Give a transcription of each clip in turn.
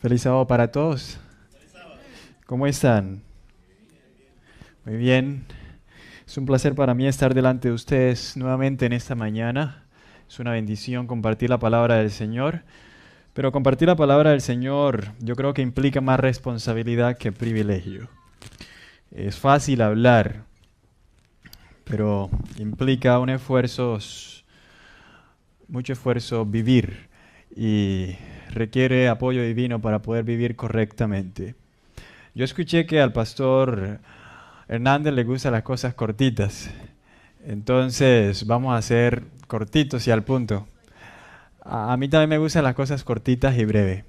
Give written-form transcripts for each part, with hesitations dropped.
Feliz sábado para todos. ¿Cómo están? Muy bien. Es un placer para mí estar delante de ustedes nuevamente en esta mañana. Es una bendición compartir la palabra del Señor. Pero compartir la palabra del Señor yo creo que implica más responsabilidad que privilegio. Es fácil hablar, pero implica un esfuerzo, mucho esfuerzo vivir y requiere apoyo divino para poder vivir correctamente. Yo escuché que al pastor Hernández le gustan las cosas cortitas, entonces vamos a hacer cortitos y al punto. A mí también me gustan las cosas cortitas y breves.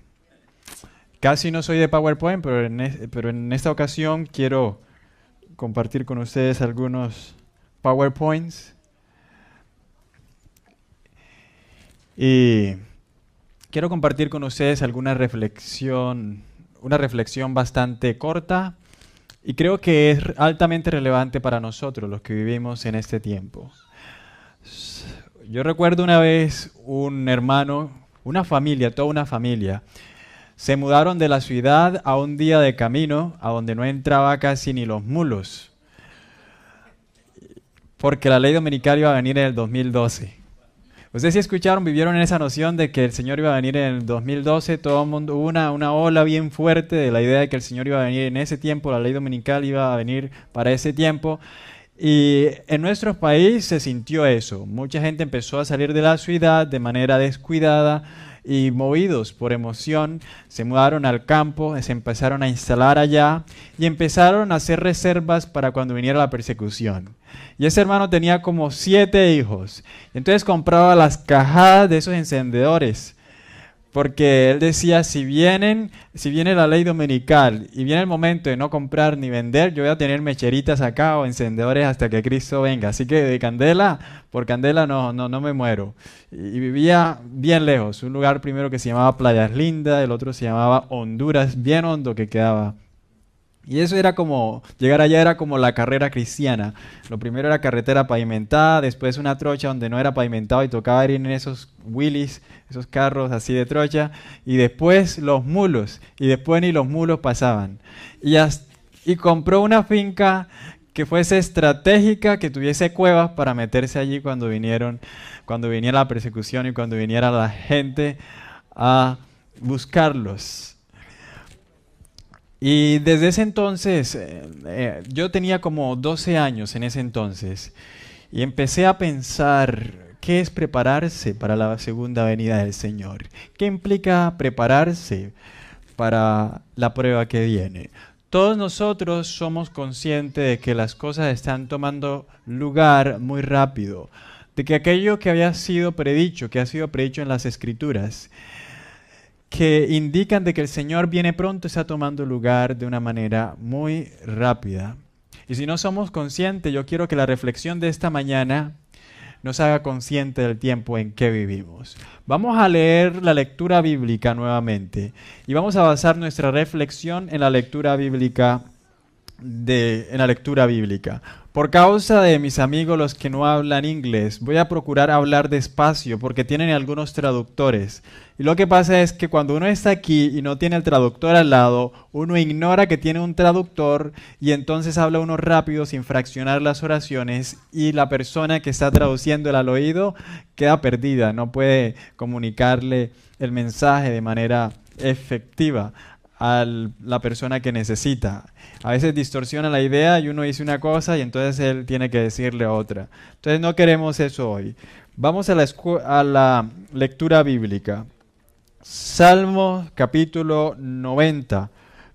Casi no soy de PowerPoint, pero en esta ocasión quiero compartir con ustedes algunos PowerPoints. Y quiero compartir con ustedes una reflexión bastante corta y creo que es altamente relevante para nosotros, los que vivimos en este tiempo. Yo recuerdo una vez un hermano, toda una familia, se mudaron de la ciudad a un día de camino a donde no entraba casi ni los mulos, porque la ley dominical iba a venir en el 2012. Ustedes sí escucharon, vivieron en esa noción de que el Señor iba a venir en el 2012, todo el mundo, hubo una ola bien fuerte de la idea de que el Señor iba a venir en ese tiempo, la ley dominical iba a venir para ese tiempo. Y en nuestro país se sintió eso. Mucha gente empezó a salir de la ciudad de manera descuidada y movidos por emoción, se mudaron al campo, se empezaron a instalar allá y empezaron a hacer reservas para cuando viniera la persecución. Y ese hermano tenía como 7 hijos. Entonces compraba las cajadas de esos encendedores. Porque él decía, si viene la ley dominical y viene el momento de no comprar ni vender, yo voy a tener mecheritas acá o encendedores hasta que Cristo venga. Así que de candela por candela no me muero. Y vivía bien lejos. Un lugar primero que se llamaba Playas Lindas, el otro se llamaba Honduras, bien hondo que quedaba. Y eso era como, llegar allá era como la carrera cristiana. Lo primero era carretera pavimentada, después una trocha donde no era pavimentado y tocaba ir en esos Willys, esos carros así de trocha, y después los mulos, y después ni los mulos pasaban. Y compró una finca que fuese estratégica, que tuviese cuevas para meterse allí cuando viniera la persecución y cuando viniera la gente a buscarlos. Y desde ese entonces, yo tenía como 12 años en ese entonces, y empecé a pensar qué es prepararse para la segunda venida del Señor. ¿Qué implica prepararse para la prueba que viene? Todos nosotros somos conscientes de que las cosas están tomando lugar muy rápido, de que aquello que había sido predicho, que ha sido predicho en las Escrituras, que indican de que el Señor viene pronto, está tomando lugar de una manera muy rápida. Y si no somos conscientes, yo quiero que la reflexión de esta mañana nos haga consciente del tiempo en que vivimos. Vamos a leer la lectura bíblica nuevamente y vamos a basar nuestra reflexión en la lectura bíblica. Por causa de mis amigos los que no hablan inglés, voy a procurar hablar despacio porque tienen algunos traductores. Y lo que pasa es que cuando uno está aquí y no tiene el traductor al lado, uno ignora que tiene un traductor y entonces habla uno rápido sin fraccionar las oraciones y la persona que está traduciendo al oído queda perdida, no puede comunicarle el mensaje de manera efectiva a la persona que necesita. A veces distorsiona la idea y uno dice una cosa y entonces él tiene que decirle otra. Entonces no queremos eso hoy. Vamos a la lectura bíblica. Salmo capítulo 90,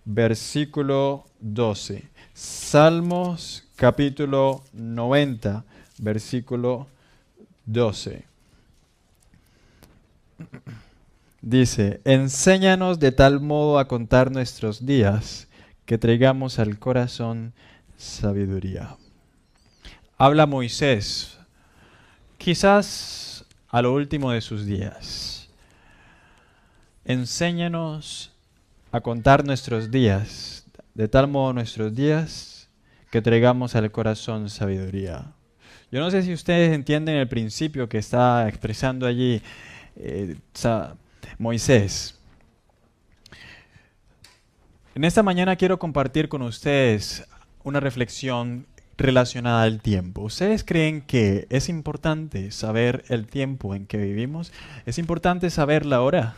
versículo 12. Salmos capítulo 90, versículo 12. Dice, enséñanos de tal modo a contar nuestros días que traigamos al corazón sabiduría. Habla Moisés, quizás a lo último de sus días. Enséñanos a contar nuestros días, de tal modo nuestros días que traigamos al corazón sabiduría. Yo no sé si ustedes entienden el principio que está expresando allí Moisés. En esta mañana quiero compartir con ustedes una reflexión relacionada al tiempo. ¿Ustedes creen que es importante saber el tiempo en que vivimos? ¿Es importante saber la hora?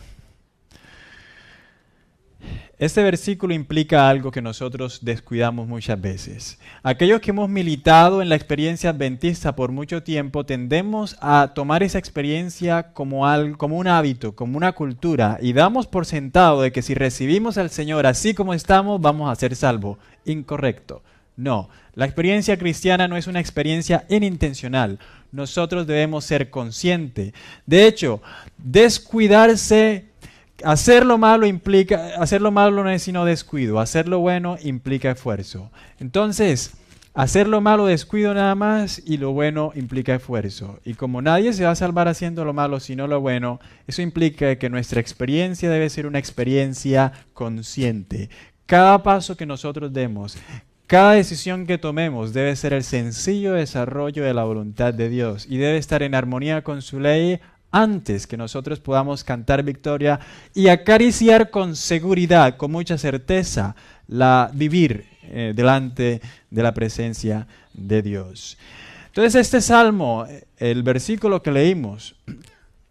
Este versículo implica algo que nosotros descuidamos muchas veces. Aquellos que hemos militado en la experiencia adventista por mucho tiempo tendemos a tomar esa experiencia como como un hábito, como una cultura, y damos por sentado de que si recibimos al Señor así como estamos, vamos a ser salvos. Incorrecto. No, la experiencia cristiana no es una experiencia inintencional. Nosotros debemos ser conscientes. De hecho, descuidarse. Hacer lo malo no es sino descuido, hacer lo bueno implica esfuerzo. Entonces, hacer lo malo descuido nada más y lo bueno implica esfuerzo. Y como nadie se va a salvar haciendo lo malo sino lo bueno, eso implica que nuestra experiencia debe ser una experiencia consciente. Cada paso que nosotros demos, cada decisión que tomemos debe ser el sencillo desarrollo de la voluntad de Dios y debe estar en armonía con su ley antes que nosotros podamos cantar victoria y acariciar con seguridad, con mucha certeza, vivir delante de la presencia de Dios. Entonces este salmo, el versículo que leímos,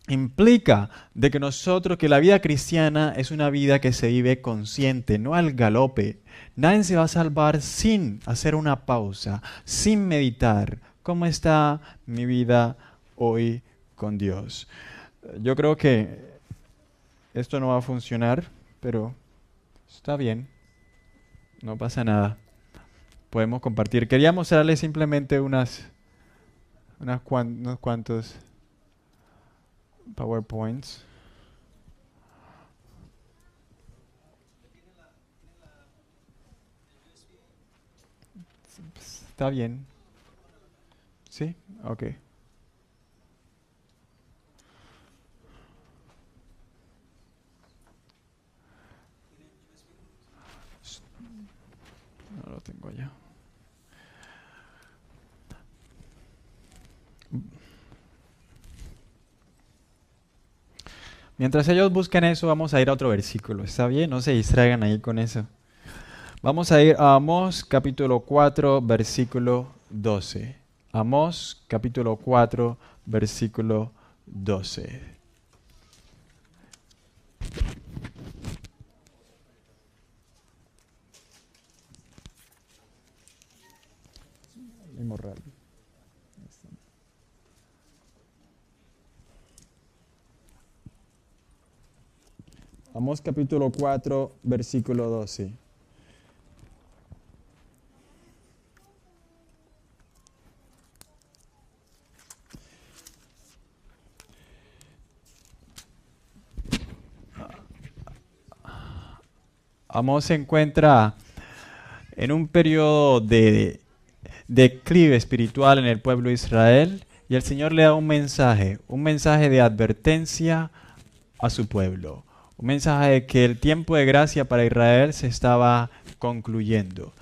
implica de que la vida cristiana es una vida que se vive consciente, no al galope. Nadie se va a salvar sin hacer una pausa, sin meditar. ¿Cómo está mi vida hoy con Dios? Yo creo que esto no va a funcionar, pero está bien, no pasa nada. Podemos compartir. Quería mostrarles simplemente unos cuantos PowerPoints. Está bien. ¿Sí? Ok. No lo tengo ya. Mientras ellos buscan eso, vamos a ir a otro versículo. ¿Está bien? No se distraigan ahí con eso. Vamos a ir a Amós capítulo 4, versículo 12. Amós capítulo 4, versículo 12. Inmortal. Amós capítulo 4, versículo 12. Amós se encuentra en un periodo de declive espiritual en el pueblo de Israel y el Señor le da un mensaje de advertencia a su pueblo, un mensaje de que el tiempo de gracia para Israel se estaba concluyendo,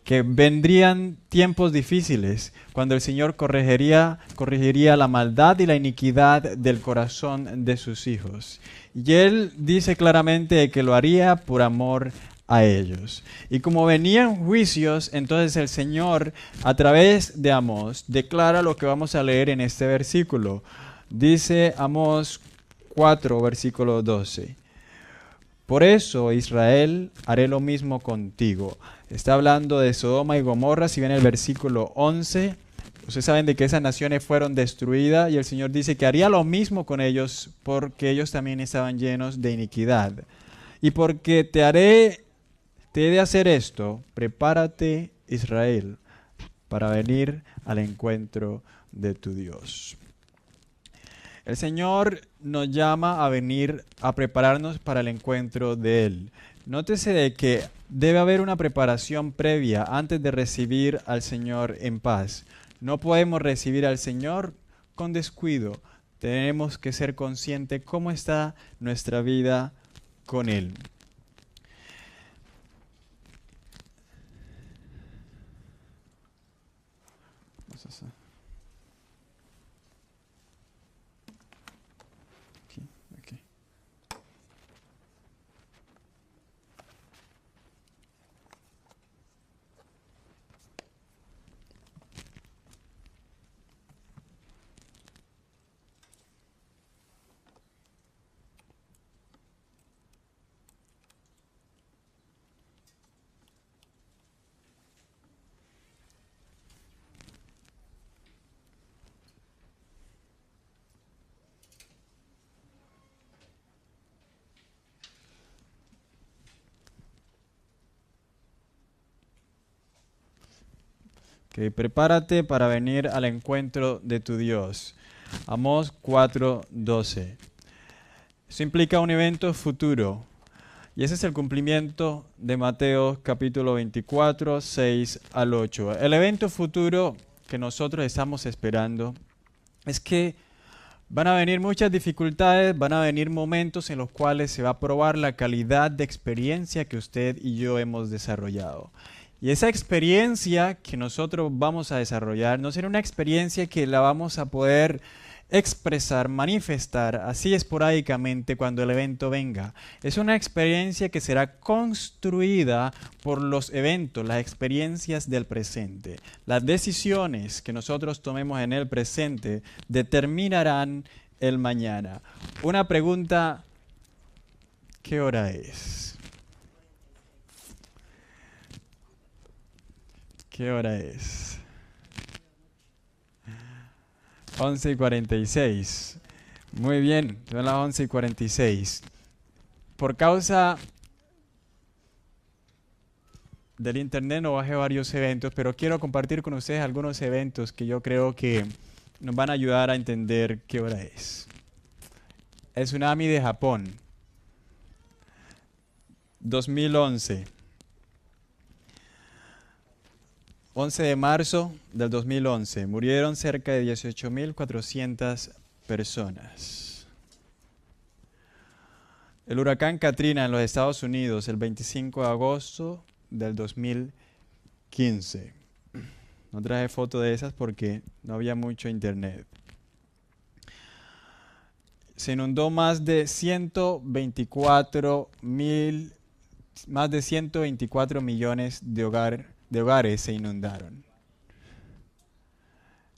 que vendrían tiempos difíciles cuando el Señor corregiría la maldad y la iniquidad del corazón de sus hijos. Y Él dice claramente que lo haría por amor a ellos. Y como venían juicios, entonces el Señor, a través de Amós, declara lo que vamos a leer en este versículo. Dice Amós 4, versículo 12. Por eso, Israel, haré lo mismo contigo. Está hablando de Sodoma y Gomorra, si ven el versículo 11. Ustedes saben de que esas naciones fueron destruidas y el Señor dice que haría lo mismo con ellos porque ellos también estaban llenos de iniquidad. Y porque te he de hacer esto, prepárate, Israel, para venir al encuentro de tu Dios. El Señor nos llama a venir a prepararnos para el encuentro de Él. Nótese de que debe haber una preparación previa antes de recibir al Señor en paz. No podemos recibir al Señor con descuido. Tenemos que ser conscientes cómo está nuestra vida con Él. Que prepárate para venir al encuentro de tu Dios. Amós 4:12. Eso implica un evento futuro. Y ese es el cumplimiento de Mateo capítulo 24, 6 al 8. El evento futuro que nosotros estamos esperando es que van a venir muchas dificultades, van a venir momentos en los cuales se va a probar la calidad de experiencia que usted y yo hemos desarrollado. Y esa experiencia que nosotros vamos a desarrollar no será una experiencia que la vamos a poder expresar, manifestar así esporádicamente cuando el evento venga. Es una experiencia que será construida por los eventos, las experiencias del presente. Las decisiones que nosotros tomemos en el presente determinarán el mañana. Una pregunta, ¿qué hora es? ¿Qué hora es? 11:46. Muy bien, son las 11:46. Por causa del internet no bajé varios eventos, pero quiero compartir con ustedes algunos eventos que yo creo que nos van a ayudar a entender qué hora es. El tsunami de Japón, 2011. 11 de marzo del 2011, murieron cerca de 18.400 personas. El huracán Katrina en los Estados Unidos, el 25 de agosto del 2015. No traje foto de esas porque no había mucho internet. Se inundó más de 124 millones de hogares se inundaron.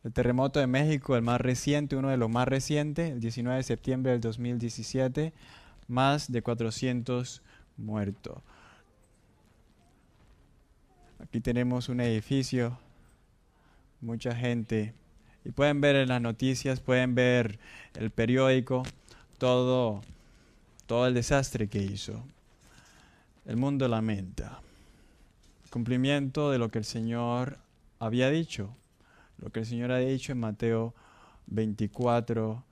El terremoto de México, el más reciente, uno de los más recientes, el 19 de septiembre del 2017, más de 400 muertos. Aquí tenemos un edificio, mucha gente, y pueden ver en las noticias, pueden ver el periódico, todo el desastre que hizo. El mundo lamenta. Cumplimiento de lo que el Señor había dicho, lo que el Señor ha dicho en Mateo 24,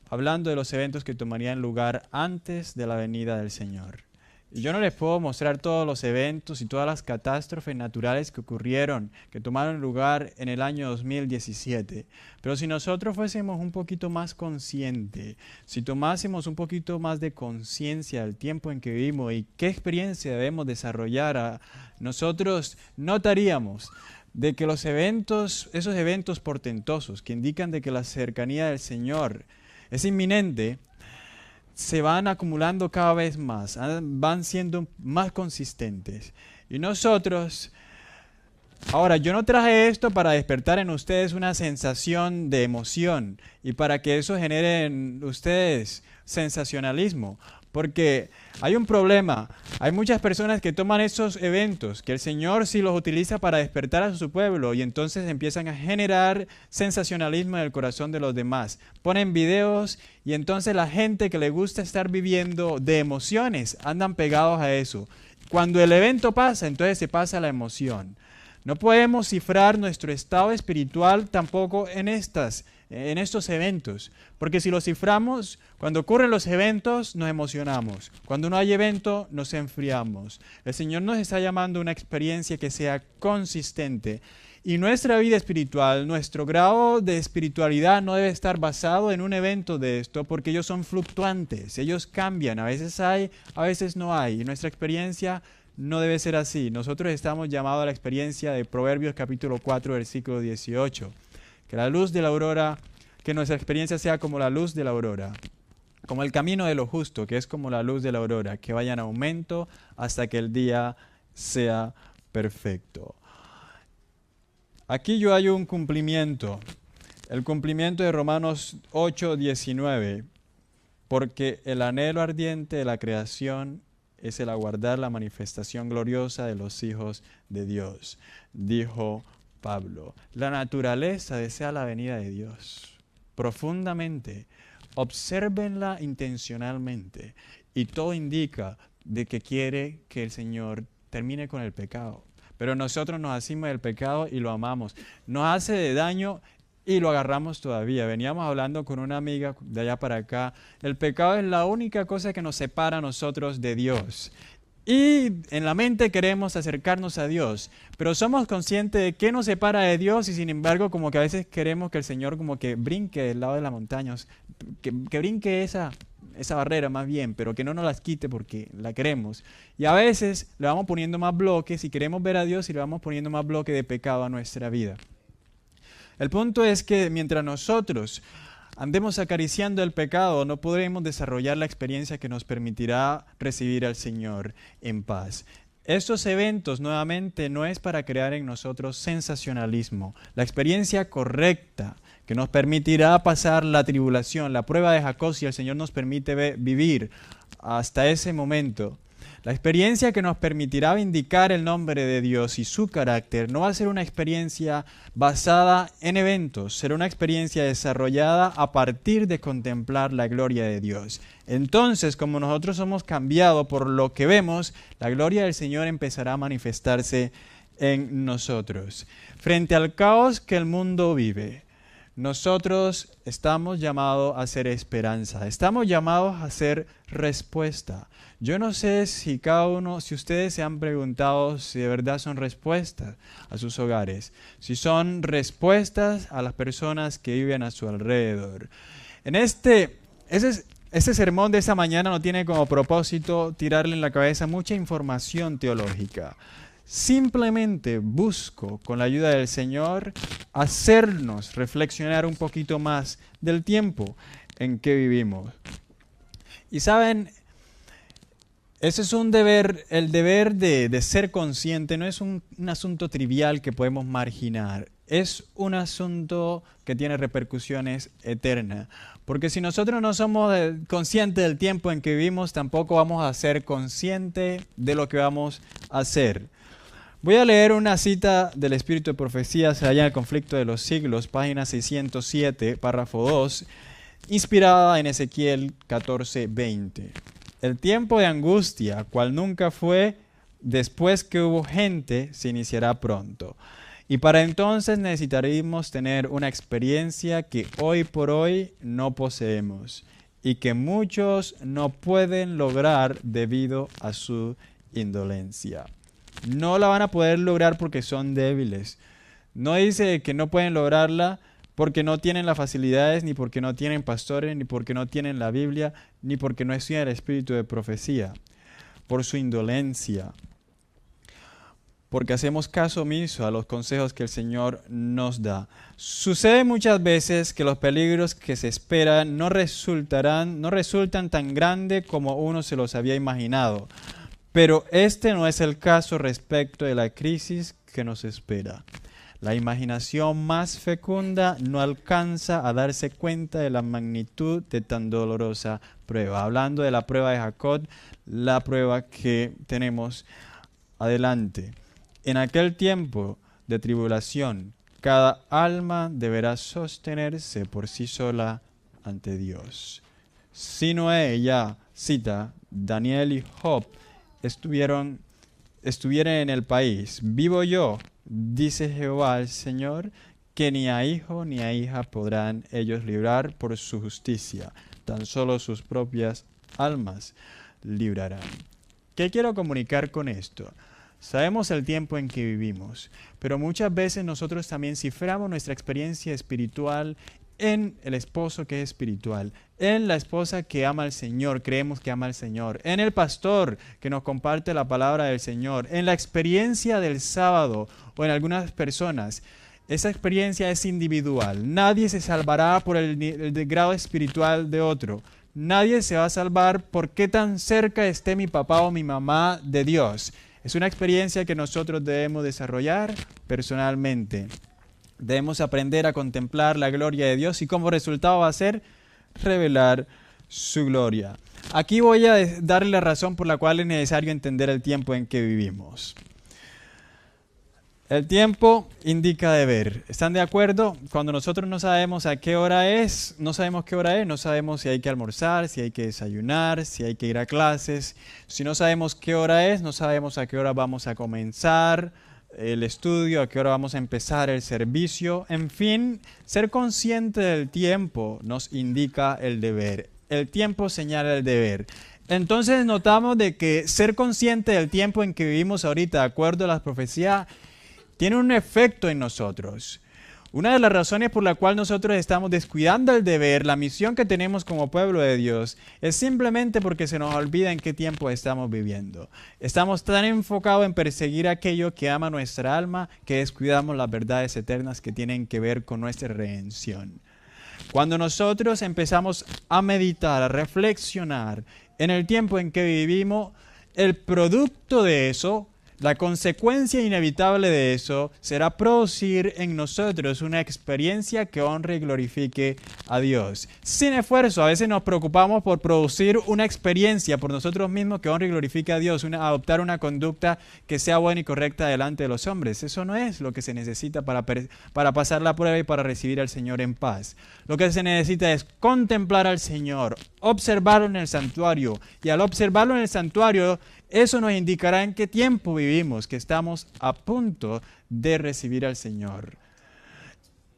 hablando de los eventos que tomarían lugar antes de la venida del Señor. Y yo no les puedo mostrar todos los eventos y todas las catástrofes naturales que ocurrieron, que tomaron lugar en el año 2017. Pero si nosotros fuésemos un poquito más conscientes, si tomásemos un poquito más de conciencia del tiempo en que vivimos y qué experiencia debemos desarrollar, nosotros notaríamos de que los eventos, esos eventos portentosos que indican de que la cercanía del Señor es inminente, se van acumulando cada vez más, van siendo más consistentes. Y nosotros, ahora yo no traje esto para despertar en ustedes una sensación de emoción y para que eso genere en ustedes sensacionalismo, porque hay un problema. Hay muchas personas que toman esos eventos, que el Señor sí los utiliza para despertar a su pueblo y entonces empiezan a generar sensacionalismo en el corazón de los demás. Ponen videos y entonces la gente que le gusta estar viviendo de emociones andan pegados a eso. Cuando el evento pasa, entonces se pasa la emoción. No podemos cifrar nuestro estado espiritual tampoco en estos eventos, porque si lo ciframos, cuando ocurren los eventos nos emocionamos, cuando no hay evento nos enfriamos. El Señor nos está llamando a una experiencia que sea consistente y nuestra vida espiritual, nuestro grado de espiritualidad no debe estar basado en un evento de esto, porque ellos son fluctuantes, ellos cambian, a veces hay, a veces no hay, y nuestra experiencia no debe ser así. Nosotros estamos llamados a la experiencia de Proverbios capítulo 4, versículo 18. Que la luz de la aurora, que nuestra experiencia sea como la luz de la aurora, como el camino de lo justo, que es como la luz de la aurora, que vaya en aumento hasta que el día sea perfecto. Aquí yo hay un cumplimiento, el cumplimiento de Romanos 8, 19, porque el anhelo ardiente de la creación es el aguardar la manifestación gloriosa de los hijos de Dios, dijo Pablo. La naturaleza desea la venida de Dios profundamente. Obsérvenla intencionalmente y todo indica de que quiere que el Señor termine con el pecado. pero nosotros nos hacemos del pecado y lo amamos. Nos hace de daño y lo agarramos todavía. Veníamos hablando con una amiga de allá para acá. El pecado es la única cosa que nos separa a nosotros de Dios. Y en la mente queremos acercarnos a Dios, pero somos conscientes de qué nos separa de Dios y sin embargo como que a veces queremos que el Señor como que brinque del lado de las montañas, que brinque esa barrera más bien, pero que no nos las quite porque la queremos. Y a veces le vamos poniendo más bloques y queremos ver a Dios y le vamos poniendo más bloques de pecado a nuestra vida. El punto es que mientras nosotros andemos acariciando el pecado, no podremos desarrollar la experiencia que nos permitirá recibir al Señor en paz. Estos eventos, nuevamente, no es para crear en nosotros sensacionalismo. La experiencia correcta que nos permitirá pasar la tribulación, la prueba de Jacob, si el Señor nos permite vivir hasta ese momento. La experiencia que nos permitirá vindicar el nombre de Dios y su carácter no va a ser una experiencia basada en eventos, será una experiencia desarrollada a partir de contemplar la gloria de Dios. Entonces, como nosotros somos cambiados por lo que vemos, la gloria del Señor empezará a manifestarse en nosotros. Frente al caos que el mundo vive, nosotros estamos llamados a ser esperanza, estamos llamados a ser respuesta. Yo no sé si si ustedes se han preguntado si de verdad son respuestas a sus hogares, si son respuestas a las personas que viven a su alrededor. Este sermón de esta mañana no tiene como propósito tirarle en la cabeza mucha información teológica. Simplemente busco, con la ayuda del Señor, hacernos reflexionar un poquito más del tiempo en que vivimos. Y saben, ese es un deber, el deber de ser consciente no es un asunto trivial que podemos marginar, es un asunto que tiene repercusiones eternas. Porque si nosotros no somos conscientes del tiempo en que vivimos, tampoco vamos a ser conscientes de lo que vamos a hacer. Voy a leer una cita del Espíritu de Profecía, se halla en el Conflicto de los Siglos, página 607, párrafo 2, inspirada en Ezequiel 14:20. El tiempo de angustia, cual nunca fue, después que hubo gente, se iniciará pronto. Y para entonces necesitaremos tener una experiencia que hoy por hoy no poseemos y que muchos no pueden lograr debido a su indolencia. No la van a poder lograr porque son débiles. No dice que no pueden lograrla porque no tienen las facilidades, ni porque no tienen pastores, ni porque no tienen la Biblia, ni porque no estudian el espíritu de profecía. Por su indolencia. Porque hacemos caso omiso a los consejos que el Señor nos da. Sucede muchas veces que los peligros que se esperan no resultan tan grandes como uno se los había imaginado. Pero este no es el caso respecto de la crisis que nos espera. La imaginación más fecunda no alcanza a darse cuenta de la magnitud de tan dolorosa prueba. Hablando de la prueba de Jacob, la prueba que tenemos adelante. En aquel tiempo de tribulación, cada alma deberá sostenerse por sí sola ante Dios. Si Noé, ya cita, Daniel y Job estuvieran en el país, vivo yo, dice Jehová el Señor, que ni a hijo ni a hija podrán ellos librar por su justicia, tan solo sus propias almas librarán. ¿Qué quiero comunicar con esto? Sabemos el tiempo en que vivimos, pero muchas veces nosotros también ciframos nuestra experiencia espiritual en el esposo que es espiritual, en la esposa que ama al Señor, creemos que ama al Señor, en el pastor que nos comparte la palabra del Señor, en la experiencia del sábado o en algunas personas. Esa experiencia es individual. Nadie se salvará por el grado espiritual de otro. Nadie se va a salvar por qué tan cerca esté mi papá o mi mamá de Dios. Es una experiencia que nosotros debemos desarrollar personalmente. Debemos aprender a contemplar la gloria de Dios y como resultado va a ser revelar su gloria. Aquí voy a darle la razón por la cual es necesario entender el tiempo en que vivimos. El tiempo indica deber. ¿Están de acuerdo? Cuando nosotros no sabemos a qué hora es, no sabemos qué hora es, no sabemos si hay que almorzar, si hay que desayunar, si hay que ir a clases. Si no sabemos qué hora es, no sabemos a qué hora vamos a comenzar, el estudio, a qué hora vamos a empezar el servicio. En fin, ser consciente del tiempo nos indica el deber. El tiempo señala el deber. Entonces notamos de que ser consciente del tiempo en que vivimos ahorita, de acuerdo a las profecías, tiene un efecto en nosotros. Una de las razones por la cual nosotros estamos descuidando el deber, la misión que tenemos como pueblo de Dios, es simplemente porque se nos olvida en qué tiempo estamos viviendo. Estamos tan enfocados en perseguir aquello que ama nuestra alma que descuidamos las verdades eternas que tienen que ver con nuestra redención. Cuando nosotros empezamos a meditar, a reflexionar en el tiempo en que vivimos, el producto de eso, la consecuencia inevitable de eso será producir en nosotros una experiencia que honre y glorifique a Dios. Sin esfuerzo, a veces nos preocupamos por producir una experiencia por nosotros mismos que honre y glorifique a Dios, adoptar una conducta que sea buena y correcta delante de los hombres. Eso no es lo que se necesita para pasar la prueba y para recibir al Señor en paz. Lo que se necesita es contemplar al Señor, observarlo en el santuario, y al observarlo en el santuario, eso nos indicará en qué tiempo vivimos, que estamos a punto de recibir al Señor.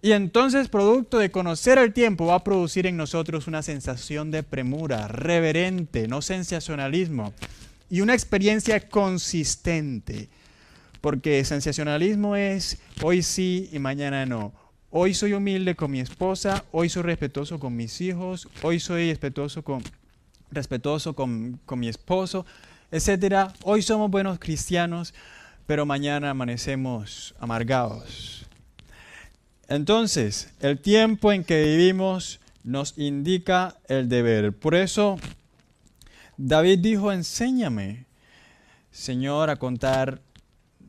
Y entonces, producto de conocer el tiempo, va a producir en nosotros una sensación de premura, reverente, no sensacionalismo, y una experiencia consistente. Porque sensacionalismo es hoy sí y mañana no. Hoy soy humilde con mi esposa, hoy soy respetuoso con mis hijos, hoy soy respetuoso con mi esposo, etcétera. Hoy somos buenos cristianos, pero mañana amanecemos amargados. Entonces, el tiempo en que vivimos nos indica el deber. Por eso, David dijo, enséñame, Señor, a contar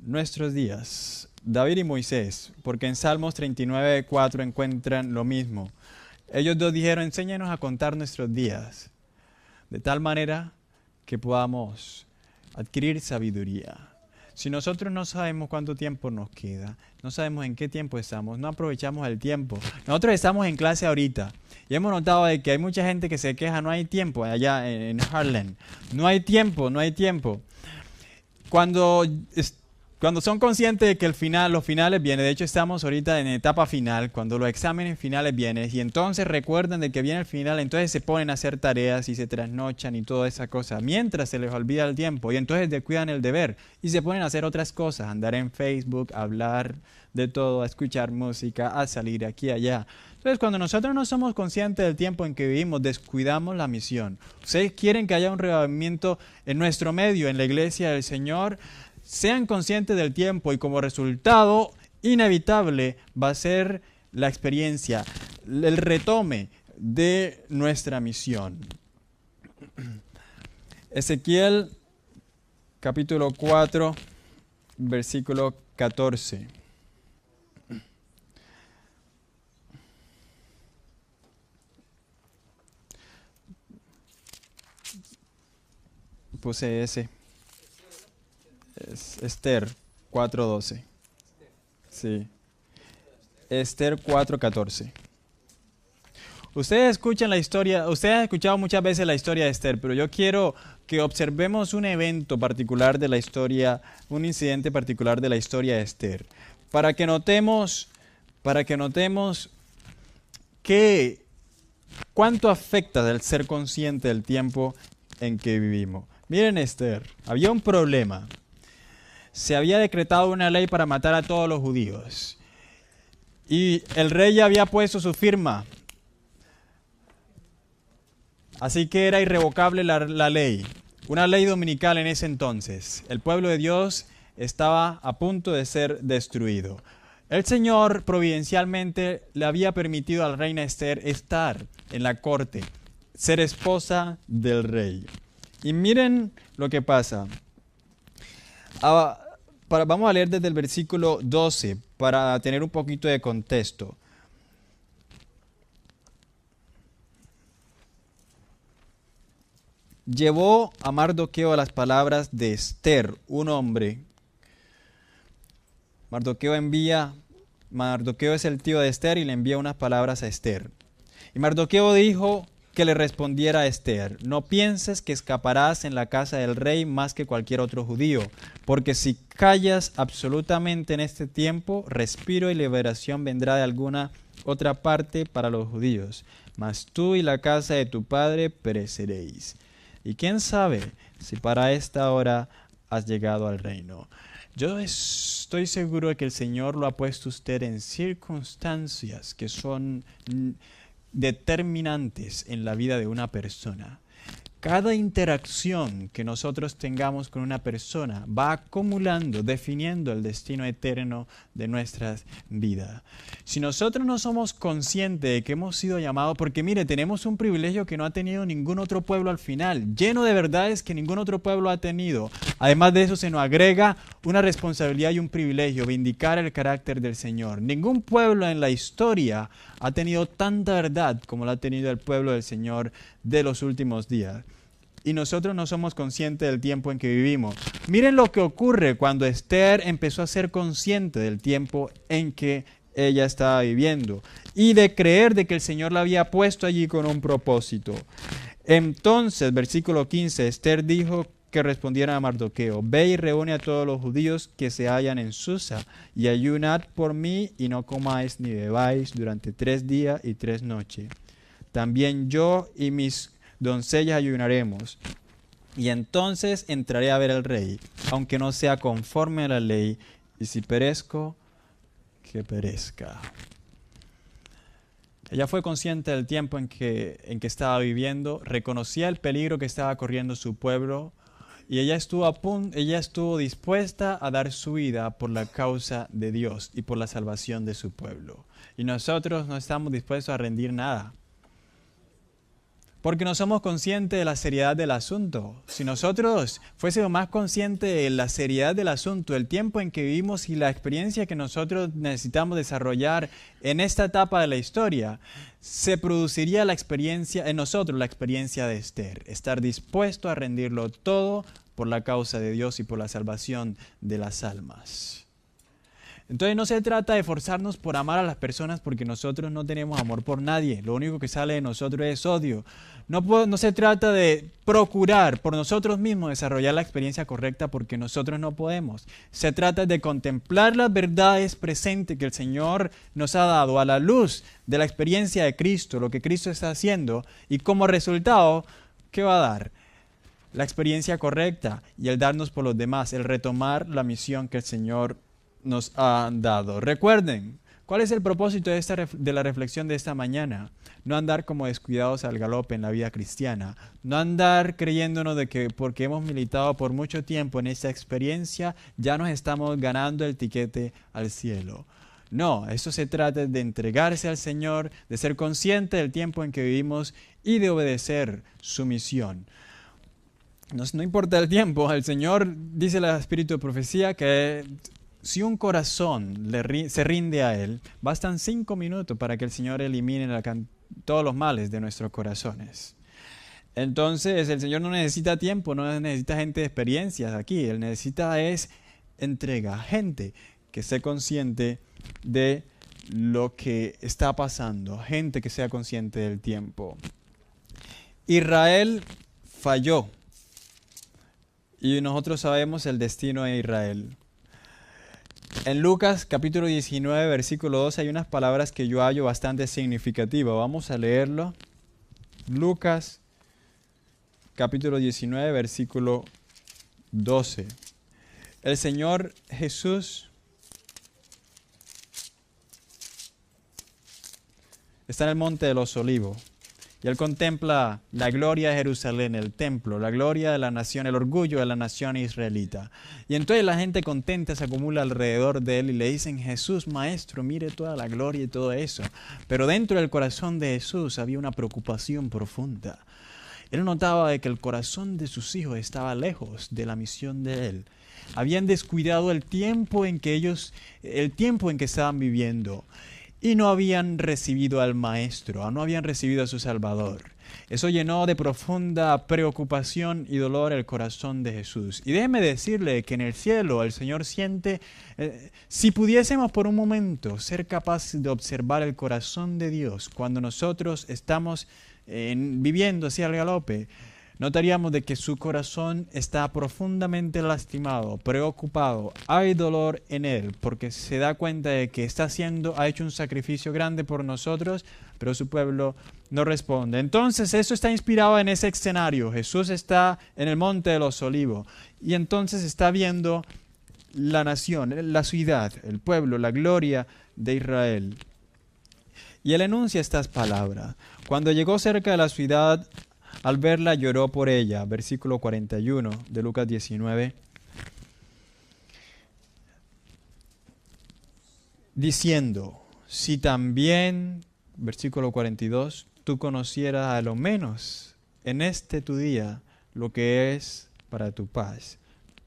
nuestros días. David y Moisés, porque en Salmos 39:4 encuentran lo mismo. Ellos dos dijeron, enséñanos a contar nuestros días, de tal manera que podamos adquirir sabiduría. Si nosotros no sabemos cuánto tiempo nos queda, no sabemos en qué tiempo estamos, no aprovechamos el tiempo. Nosotros estamos en clase ahorita y hemos notado de que hay mucha gente que se queja, no hay tiempo allá en Harlem. No hay tiempo, no hay tiempo. Cuando son conscientes de que los finales vienen, de hecho estamos ahorita en etapa final, cuando los exámenes finales vienen, y entonces recuerdan de que viene el final, entonces se ponen a hacer tareas y se trasnochan y toda esa cosa, mientras se les olvida el tiempo, y entonces descuidan el deber, y se ponen a hacer otras cosas, andar en Facebook, hablar de todo, a escuchar música, a salir aquí y allá. Entonces, cuando nosotros no somos conscientes del tiempo en que vivimos, descuidamos la misión. Ustedes quieren que haya un reavivamiento en nuestro medio, en la iglesia del Señor. Sean conscientes del tiempo y como resultado inevitable va a ser la experiencia, el retome de nuestra misión. Ezequiel capítulo 4, versículo 14. Puse ese. Es Esther 4:12. Sí. Esther 4:14. Ustedes escuchan la historia, ustedes han escuchado muchas veces la historia de Esther, pero yo quiero que observemos un evento particular de la historia, un incidente particular de la historia de Esther, para que notemos cuánto afecta el ser consciente del tiempo en que vivimos. Miren Esther, había un problema. Se había decretado una ley para matar a todos los judíos. Y el rey ya había puesto su firma. Así que era irrevocable la ley. Una ley dominical en ese entonces. El pueblo de Dios estaba a punto de ser destruido. El Señor providencialmente le había permitido a la reina Esther estar en la corte, ser esposa del rey. Y miren lo que pasa. Vamos a leer desde el versículo 12 para tener un poquito de contexto. Llevó a Mardoqueo las palabras de Esther, un hombre. Mardoqueo es el tío de Esther y le envía unas palabras a Esther. Y Mardoqueo dijo, que le respondiera a Esther: no pienses que escaparás en la casa del rey más que cualquier otro judío, porque si callas absolutamente en este tiempo, respiro y liberación vendrá de alguna otra parte para los judíos, mas tú y la casa de tu padre pereceréis. Y quién sabe si para esta hora has llegado al reino. Yo estoy seguro de que el Señor lo ha puesto usted en circunstancias que son determinantes en la vida de una persona. Cada interacción que nosotros tengamos con una persona va acumulando, definiendo el destino eterno de nuestras vidas. Si nosotros no somos conscientes de que hemos sido llamados, porque mire, tenemos un privilegio que no ha tenido ningún otro pueblo al final, lleno de verdades que ningún otro pueblo ha tenido. Además de eso se nos agrega una responsabilidad y un privilegio, vindicar el carácter del Señor. Ningún pueblo en la historia ha tenido tanta verdad como la ha tenido el pueblo del Señor de los últimos días. Y nosotros no somos conscientes del tiempo en que vivimos. Miren lo que ocurre cuando Esther empezó a ser consciente del tiempo en que ella estaba viviendo y de creer de que el Señor la había puesto allí con un propósito. Entonces, versículo 15, Esther dijo que respondieran a Mardoqueo: ve y reúne a todos los judíos que se hallan en Susa y ayunad por mí y no comáis ni bebáis durante 3 días y 3 noches. También yo y mis doncellas ayunaremos, y entonces entraré a ver al rey, aunque no sea conforme a la ley, y si perezco, que perezca. Ella fue consciente del tiempo en que estaba viviendo, reconocía el peligro que estaba corriendo su pueblo, y ella estuvo dispuesta a dar su vida por la causa de Dios y por la salvación de su pueblo. Y nosotros no estamos dispuestos a rendir nada, porque no somos conscientes de la seriedad del asunto. Si nosotros fuésemos más conscientes de la seriedad del asunto, el tiempo en que vivimos y la experiencia que nosotros necesitamos desarrollar en esta etapa de la historia, se produciría la experiencia en nosotros, la experiencia de Esther. Estar dispuesto a rendirlo todo por la causa de Dios y por la salvación de las almas. Entonces no se trata de forzarnos por amar a las personas, porque nosotros no tenemos amor por nadie. Lo único que sale de nosotros es odio. No se trata de procurar por nosotros mismos desarrollar la experiencia correcta, porque nosotros no podemos. Se trata de contemplar las verdades presentes que el Señor nos ha dado a la luz de la experiencia de Cristo, lo que Cristo está haciendo, y como resultado, ¿qué va a dar? La experiencia correcta y el darnos por los demás, el retomar la misión que el Señor nos ha dado. Recuerden, ¿cuál es el propósito de la reflexión de esta mañana? No andar como descuidados al galope en la vida cristiana. No andar creyéndonos de que porque hemos militado por mucho tiempo en esta experiencia, ya nos estamos ganando el tiquete al cielo. No, eso se trata de entregarse al Señor, de ser consciente del tiempo en que vivimos y de obedecer su misión. No importa el tiempo, el Señor, dice el Espíritu de Profecía, que si un corazón se rinde a Él, bastan 5 minutos para que el Señor elimine todos los males de nuestros corazones. Entonces, el Señor no necesita tiempo, no necesita gente de experiencias aquí. Él necesita entrega, gente que sea consciente de lo que está pasando, gente que sea consciente del tiempo. Israel falló y nosotros sabemos el destino de Israel. En Lucas capítulo 19, versículo 12 hay unas palabras que yo hallo bastante significativas. Vamos a leerlo. Lucas capítulo 19, versículo 12. El Señor Jesús está en el monte de los Olivos. Y Él contempla la gloria de Jerusalén, el templo, la gloria de la nación, el orgullo de la nación israelita. Y entonces la gente contenta se acumula alrededor de Él y le dicen: Jesús, Maestro, mire toda la gloria y todo eso. Pero dentro del corazón de Jesús había una preocupación profunda. Él notaba de que el corazón de sus hijos estaba lejos de la misión de Él. Habían descuidado el tiempo en que estaban viviendo. Y no habían recibido al Maestro, no habían recibido a su Salvador. Eso llenó de profunda preocupación y dolor el corazón de Jesús. Y déjeme decirle que en el cielo el Señor siente, si pudiésemos por un momento ser capaces de observar el corazón de Dios cuando nosotros estamos viviendo así al galope, notaríamos de que su corazón está profundamente lastimado, preocupado, hay dolor en él, porque se da cuenta de que ha hecho un sacrificio grande por nosotros, pero su pueblo no responde. Entonces eso está inspirado en ese escenario. Jesús está en el Monte de los Olivos y entonces está viendo la nación, la ciudad, el pueblo, la gloria de Israel. Y él enuncia estas palabras. Cuando llegó cerca de la ciudad, al verla lloró por ella. Versículo 41 de Lucas 19. Diciendo, si también, versículo 42, tú conocieras a lo menos en este tu día lo que es para tu paz,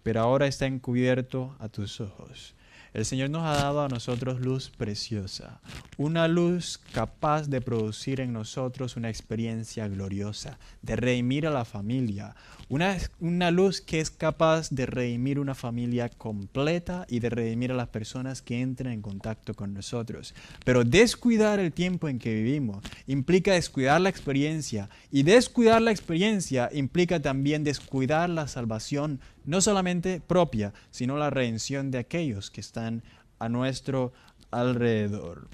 pero ahora está encubierto a tus ojos. El Señor nos ha dado a nosotros luz preciosa, una luz capaz de producir en nosotros una experiencia gloriosa, de redimir a la familia, una luz que es capaz de redimir una familia completa y de redimir a las personas que entren en contacto con nosotros. Pero descuidar el tiempo en que vivimos implica descuidar la experiencia, y descuidar la experiencia implica también descuidar la salvación, no solamente propia, sino la redención de aquellos que están a nuestro alrededor.